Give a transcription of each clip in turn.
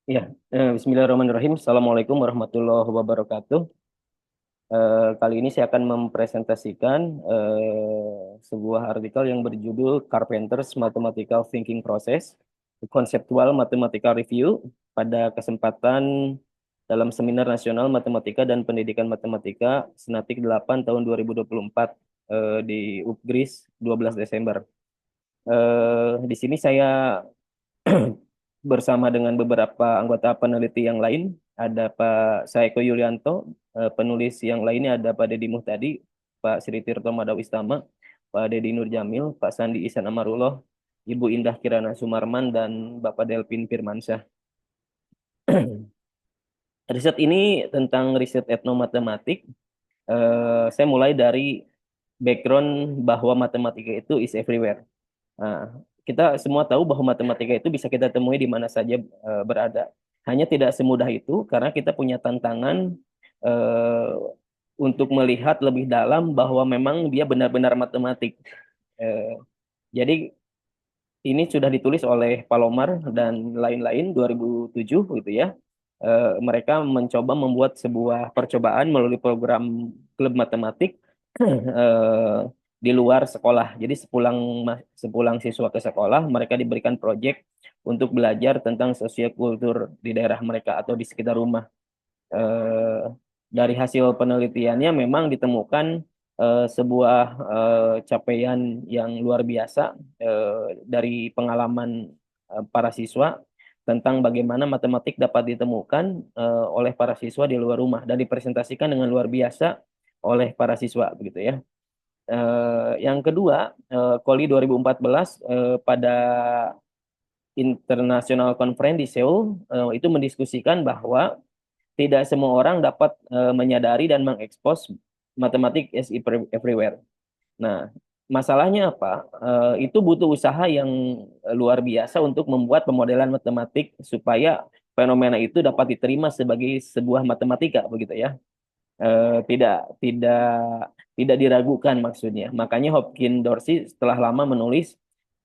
Ya, Bismillahirrahmanirrahim. Assalamualaikum warahmatullahi wabarakatuh. Kali ini saya akan mempresentasikan sebuah artikel yang berjudul Carpenter's Mathematical Thinking Process, Conceptual Mathematical Review pada kesempatan dalam Seminar Nasional Matematika dan Pendidikan Matematika Senatik 8 tahun 2024 di UPGRIS 12 Desember. Di sini saya bersama dengan beberapa anggota peneliti yang lain. Ada Pak Saeko Yulianto, penulis yang lainnya ada Pak Deddy Muhtadi, Pak Sri Tirto Madawistama, Pak Deddy Nurjamil, Pak Sandi Ihsan Amarullah, Ibu Indah Kirana Sumarman, dan Bapak Delvin Firmansyah. Riset ini tentang riset etnomatematik. Saya mulai dari background bahwa matematika itu is everywhere. Nah, kita semua tahu bahwa matematika itu bisa kita temui di mana saja berada. Hanya tidak semudah itu karena kita punya tantangan eh, untuk melihat lebih dalam bahwa memang dia benar-benar matematik. Eh, jadi ini sudah ditulis oleh Palomar dan lain-lain 2007 gitu ya. Mereka mencoba membuat sebuah percobaan melalui program klub matematik eh, di luar sekolah. Jadi sepulang siswa ke sekolah, mereka diberikan proyek untuk belajar tentang sosiokultur di daerah mereka atau di sekitar rumah. Eh, dari hasil penelitiannya memang ditemukan sebuah capaian yang luar biasa dari pengalaman para siswa tentang bagaimana matematik dapat ditemukan oleh para siswa di luar rumah dan dipresentasikan dengan luar biasa oleh para siswa begitu ya. Yang kedua, Koli 2014 pada International Conference di Seoul itu mendiskusikan bahwa tidak semua orang dapat menyadari dan mengekspos matematik is everywhere. Nah, masalahnya apa? Itu butuh usaha yang luar biasa untuk membuat pemodelan matematik supaya fenomena itu dapat diterima sebagai sebuah matematika, begitu ya. Tidak tidak diragukan maksudnya. Makanya Hopkins Dorsey setelah lama menulis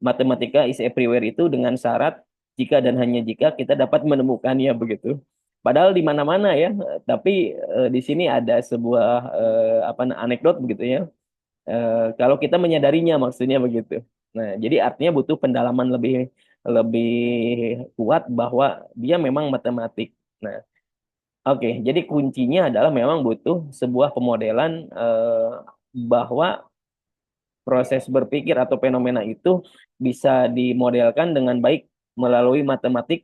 matematika is everywhere itu dengan syarat jika dan hanya jika kita dapat menemukannya begitu. Padahal di mana-mana ya, tapi di sini ada sebuah anekdot begitu ya. Kalau kita menyadarinya maksudnya begitu. Nah, jadi artinya butuh pendalaman lebih lebih kuat bahwa dia memang matematik. Nah, oke, jadi kuncinya adalah memang butuh sebuah pemodelan bahwa proses berpikir atau fenomena itu bisa dimodelkan dengan baik melalui matematik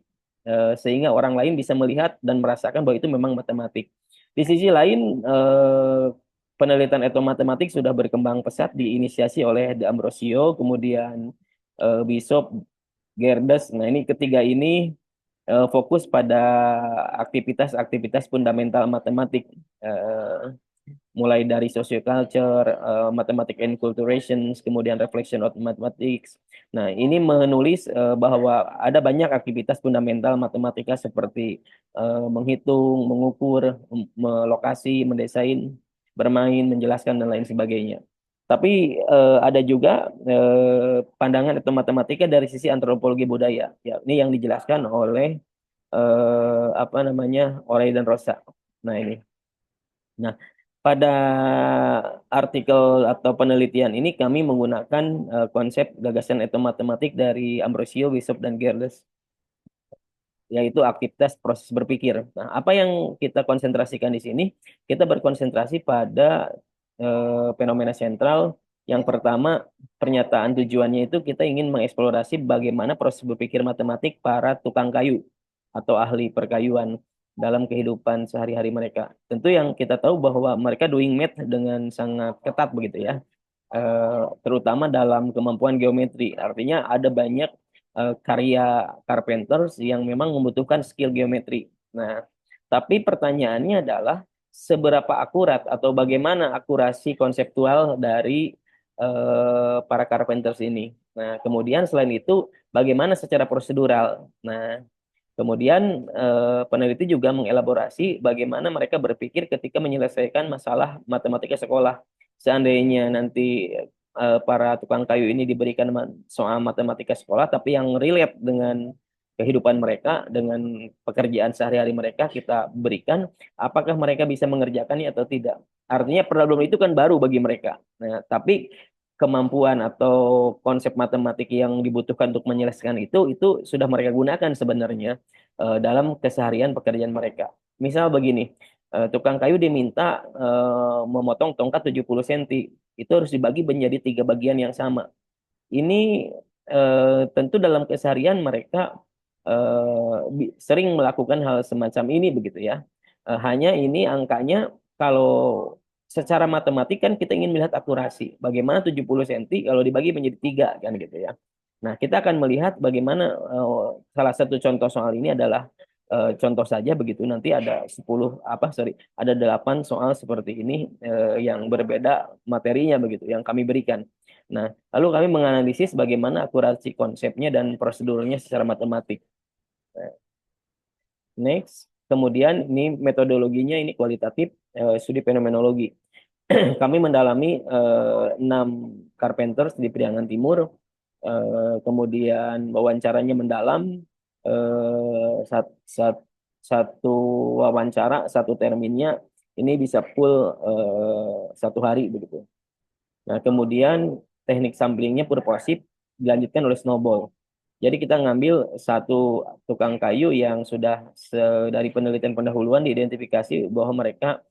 sehingga orang lain bisa melihat dan merasakan bahwa itu memang matematik. Di sisi lain, penelitian etnomatematik sudah berkembang pesat diinisiasi oleh De Ambrosio, kemudian Bishop, Gerdes. Nah, ini ketiga ini fokus pada aktivitas-aktivitas fundamental matematik, eh, mulai dari socioculture, mathematics and culturations, kemudian reflection of mathematics. Nah, ini menulis bahwa ada banyak aktivitas fundamental matematika seperti menghitung, mengukur, melokasi, mendesain, bermain, menjelaskan dan lain sebagainya. Tapi ada juga pandangan atau matematika dari sisi antropologi budaya. Ya, ini yang dijelaskan oleh Oray dan Rosa. Nah, ini. Nah, pada artikel atau penelitian ini kami menggunakan konsep gagasan etnomatematik dari Ambrosio, Bishop, dan Gerdes, yaitu aktivitas proses berpikir. Nah, apa yang kita konsentrasikan di sini? Kita berkonsentrasi pada fenomena sentral. Yang pertama, pernyataan tujuannya itu kita ingin mengeksplorasi bagaimana proses berpikir matematik para tukang kayu atau ahli perkayuan dalam kehidupan sehari-hari mereka. Tentu yang kita tahu bahwa mereka doing math dengan sangat ketat begitu ya. Terutama dalam kemampuan geometri. Artinya ada banyak karya carpenters yang memang membutuhkan skill geometri. Nah, tapi pertanyaannya adalah seberapa akurat atau bagaimana akurasi konseptual dari para carpenters ini. Nah, kemudian selain itu bagaimana secara prosedural. Nah, kemudian peneliti juga mengelaborasi bagaimana mereka berpikir ketika menyelesaikan masalah matematika sekolah. Seandainya nanti para tukang kayu ini diberikan soal matematika sekolah, tapi yang relate dengan kehidupan mereka, dengan pekerjaan sehari-hari mereka kita berikan, apakah mereka bisa mengerjakannya atau tidak. Artinya problem itu kan baru bagi mereka. Nah, tapi kemampuan atau konsep matematik yang dibutuhkan untuk menyelesaikan itu sudah mereka gunakan sebenarnya dalam keseharian pekerjaan mereka. Misal begini, tukang kayu diminta memotong tongkat 70 cm. Itu harus dibagi menjadi 3 bagian yang sama. Ini tentu dalam keseharian mereka sering melakukan hal semacam ini begitu ya. Hanya ini angkanya kalau secara matematik kan kita ingin melihat akurasi. Bagaimana 70 cm kalau dibagi menjadi 3 kan gitu ya. Nah, kita akan melihat bagaimana salah satu contoh soal ini adalah contoh saja begitu. Nanti ada 10 ada 8 soal seperti ini yang berbeda materinya begitu yang kami berikan. Nah, lalu kami menganalisis bagaimana akurasi konsepnya dan prosedurnya secara matematik. Next, kemudian ini metodologinya ini kualitatif studi fenomenologi. Kami mendalami 6 carpenters di Priangan Timur, kemudian wawancaranya mendalam, satu wawancara, satu terminnya ini bisa full 1 hari begitu. Nah, kemudian teknik samplingnya purposif dilanjutkan oleh snowball. Jadi kita ngambil satu tukang kayu yang sudah dari penelitian pendahuluan diidentifikasi bahwa mereka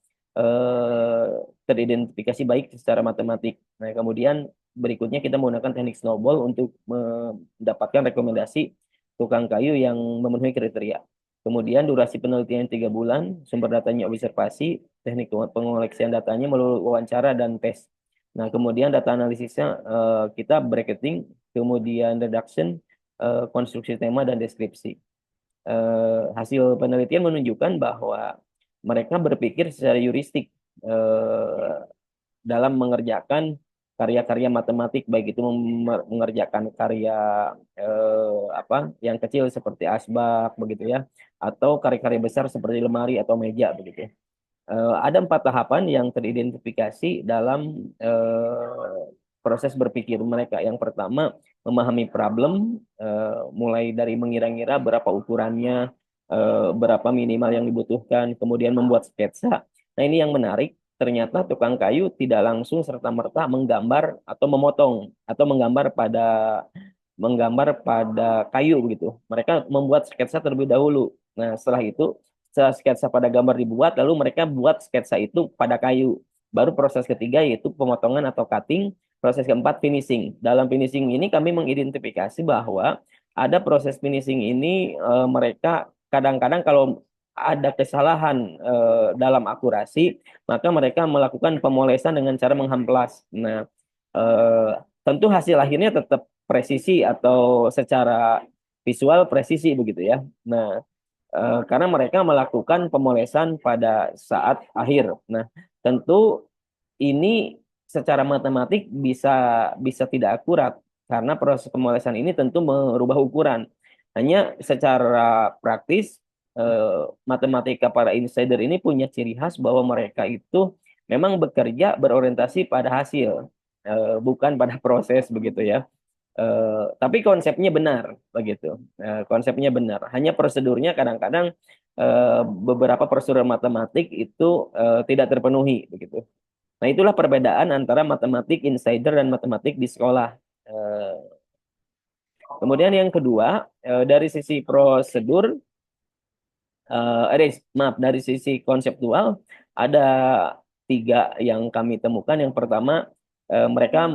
teridentifikasi baik secara matematik. Nah, kemudian berikutnya kita menggunakan teknik snowball untuk mendapatkan rekomendasi tukang kayu yang memenuhi kriteria. Kemudian durasi penelitian 3 bulan, sumber datanya observasi, teknik pengoleksian datanya melalui wawancara dan tes. Nah, kemudian data analisisnya kita bracketing, kemudian reduction, konstruksi tema dan deskripsi. Hasil penelitian menunjukkan bahwa mereka berpikir secara heuristik dalam mengerjakan karya-karya matematik, baik itu mengerjakan karya yang kecil seperti asbak begitu ya, atau karya-karya besar seperti lemari atau meja begitu. Ada 4 tahapan yang teridentifikasi dalam proses berpikir mereka. Yang pertama, memahami problem, mulai dari mengira-ngira berapa ukurannya, berapa minimal yang dibutuhkan, kemudian membuat sketsa. Nah, ini yang menarik. Ternyata tukang kayu tidak langsung serta-merta menggambar atau memotong atau menggambar pada kayu begitu. Mereka membuat sketsa terlebih dahulu. Nah, setelah itu, setelah sketsa pada gambar dibuat, lalu mereka buat sketsa itu pada kayu. Baru proses ketiga yaitu pemotongan atau cutting, proses keempat finishing. Dalam finishing ini kami mengidentifikasi bahwa ada proses finishing ini mereka kadang-kadang kalau ada kesalahan dalam akurasi, maka mereka melakukan pemolesan dengan cara mengamplas. Nah, eh, tentu hasil akhirnya tetap presisi atau secara visual presisi begitu ya. Nah, karena mereka melakukan pemolesan pada saat akhir. Nah, tentu ini secara matematik bisa bisa tidak akurat karena proses pemolesan ini tentu merubah ukuran. Hanya secara praktis matematika para insider ini punya ciri khas bahwa mereka itu memang bekerja berorientasi pada hasil, bukan pada proses begitu ya. Tapi konsepnya benar begitu. Konsepnya benar. Hanya prosedurnya kadang-kadang beberapa prosedur matematik itu tidak terpenuhi begitu. Nah, itulah perbedaan antara matematik insider dan matematik di sekolah. Eh, Kemudian yang kedua, dari sisi prosedur, maaf, dari sisi konseptual ada 3 yang kami temukan. Yang pertama, mereka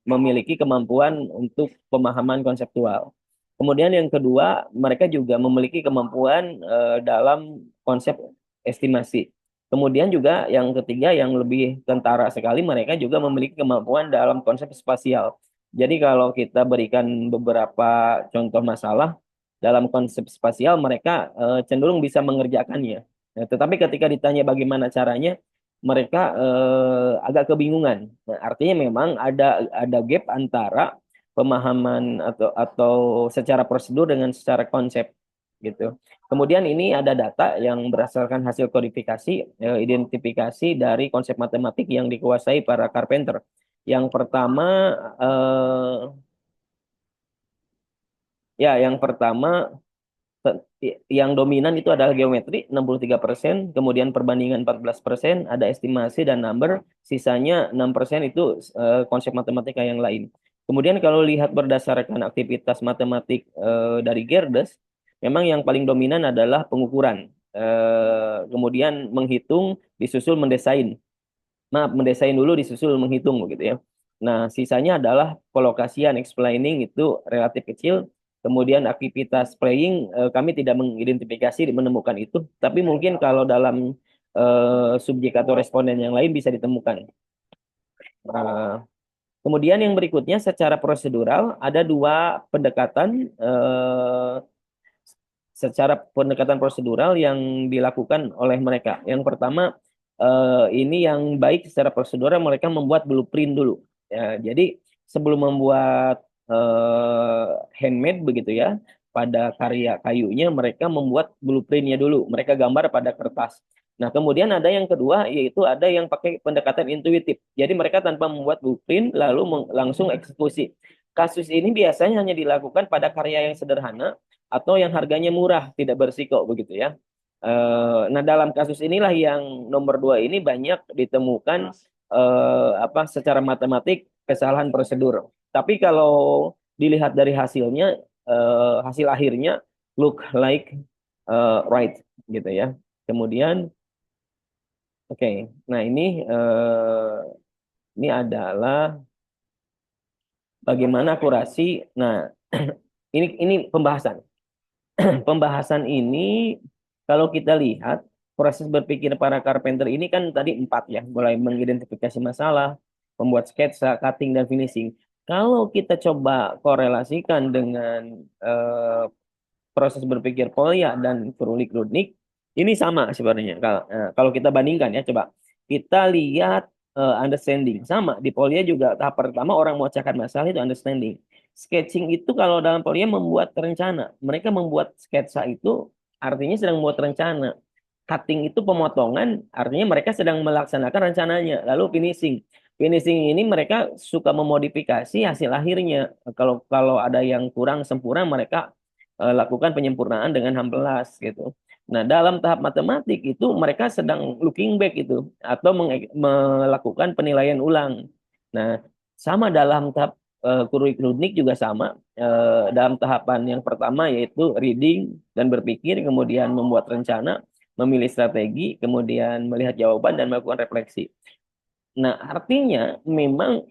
memiliki kemampuan untuk pemahaman konseptual. Kemudian yang kedua, mereka juga memiliki kemampuan dalam konsep estimasi. Kemudian juga yang ketiga yang lebih kentara sekali, mereka juga memiliki kemampuan dalam konsep spasial. Jadi kalau kita berikan beberapa contoh masalah, dalam konsep spasial mereka cenderung bisa mengerjakannya. Nah, tetapi ketika ditanya bagaimana caranya, mereka agak kebingungan. Nah, artinya memang ada gap antara pemahaman atau secara prosedur dengan secara konsep gitu. Kemudian ini ada data yang berdasarkan hasil kodifikasi, identifikasi dari konsep matematik yang dikuasai para carpenter. Yang pertama Ya, yang pertama yang dominan itu adalah geometri 63%, kemudian perbandingan 14%, ada estimasi dan number, sisanya 6% itu konsep matematika yang lain. Kemudian kalau lihat berdasarkan aktivitas matematik dari Gerdes, memang yang paling dominan adalah pengukuran. Kemudian menghitung, disusul mendesain. Maaf, mendesain dulu disusul menghitung begitu ya. Nah, sisanya adalah kolokasian, explaining itu relatif kecil. Kemudian aktivitas playing kami tidak mengidentifikasi menemukan itu, tapi mungkin kalau dalam subjek atau responden yang lain bisa ditemukan. Nah, kemudian yang berikutnya secara prosedural ada dua pendekatan secara pendekatan prosedural yang dilakukan oleh mereka. Yang pertama, ini yang baik secara prosedural mereka membuat blueprint dulu. Ya, jadi sebelum membuat handmade begitu ya, pada karya kayunya mereka membuat blueprintnya dulu. Mereka gambar pada kertas. Nah, kemudian ada yang kedua, yaitu ada yang pakai pendekatan intuitif. Jadi mereka tanpa membuat blueprint, lalu langsung eksekusi. Kasus ini biasanya hanya dilakukan pada karya yang sederhana, atau yang harganya murah, tidak berisiko begitu ya. Nah, dalam kasus inilah yang nomor dua ini banyak ditemukan apa secara matematik kesalahan prosedur. Tapi kalau dilihat dari hasilnya, hasil akhirnya look like right gitu ya. Kemudian, oke, nah ini adalah bagaimana akurasi. Nah, ini pembahasan. Pembahasan ini kalau kita lihat proses berpikir para carpenter ini kan tadi empat ya, mulai mengidentifikasi masalah, membuat sketsa, cutting dan finishing. Kalau kita coba korelasikan dengan proses berpikir Polya dan Krulik-Rudnick, ini sama sebenarnya. Kalau kita bandingkan ya, coba kita lihat understanding sama di Polya juga tahap pertama orang memecahkan masalah itu understanding. Sketching itu kalau dalam Polya membuat rencana. Mereka membuat sketsa itu artinya sedang membuat rencana. Cutting itu pemotongan, artinya mereka sedang melaksanakan rencananya. Lalu finishing. Finishing ini mereka suka memodifikasi hasil akhirnya. Kalau kalau ada yang kurang sempurna, mereka lakukan penyempurnaan dengan hampelas gitu. Nah, dalam tahap matematik itu mereka sedang looking back itu atau melakukan penilaian ulang. Nah, sama dalam tahap Kurnik juga sama. Dalam tahapan yang pertama yaitu reading dan berpikir, kemudian membuat rencana, memilih strategi, kemudian melihat jawaban dan melakukan refleksi. Nah, artinya memang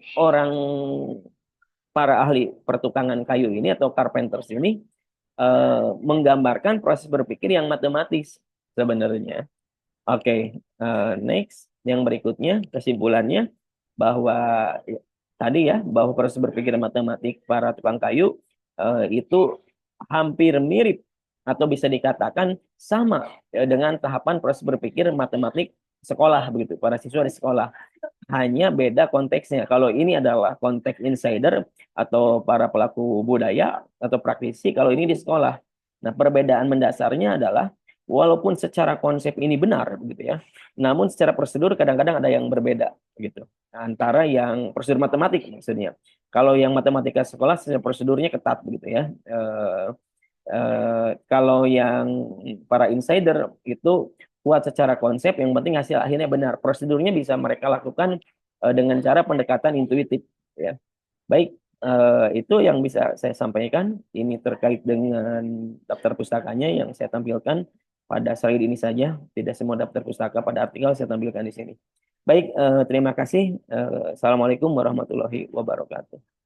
para ahli pertukangan kayu ini atau carpenters ini menggambarkan proses berpikir yang matematis sebenarnya. Oke, next yang berikutnya kesimpulannya bahwa tadi ya bahwa proses berpikir matematik para tukang kayu itu hampir mirip atau bisa dikatakan sama dengan tahapan proses berpikir matematik sekolah begitu para siswa di sekolah, hanya beda konteksnya. Kalau ini adalah konteks insider atau para pelaku budaya atau praktisi, kalau ini di sekolah. Nah, perbedaan mendasarnya adalah walaupun secara konsep ini benar begitu ya, namun secara prosedur kadang-kadang ada yang berbeda gitu. Antara yang prosedur matematik maksudnya. Kalau yang matematika sekolah secara prosedurnya ketat begitu ya. Kalau yang para insider itu kuat secara konsep, yang penting hasil akhirnya benar. Prosedurnya bisa mereka lakukan dengan cara pendekatan intuitif. Ya, baik, itu yang bisa saya sampaikan. Ini terkait dengan daftar pustakanya yang saya tampilkan pada slide ini saja. Tidak semua daftar pustaka pada artikel saya tampilkan di sini. Baik, terima kasih. Assalamualaikum warahmatullahi wabarakatuh.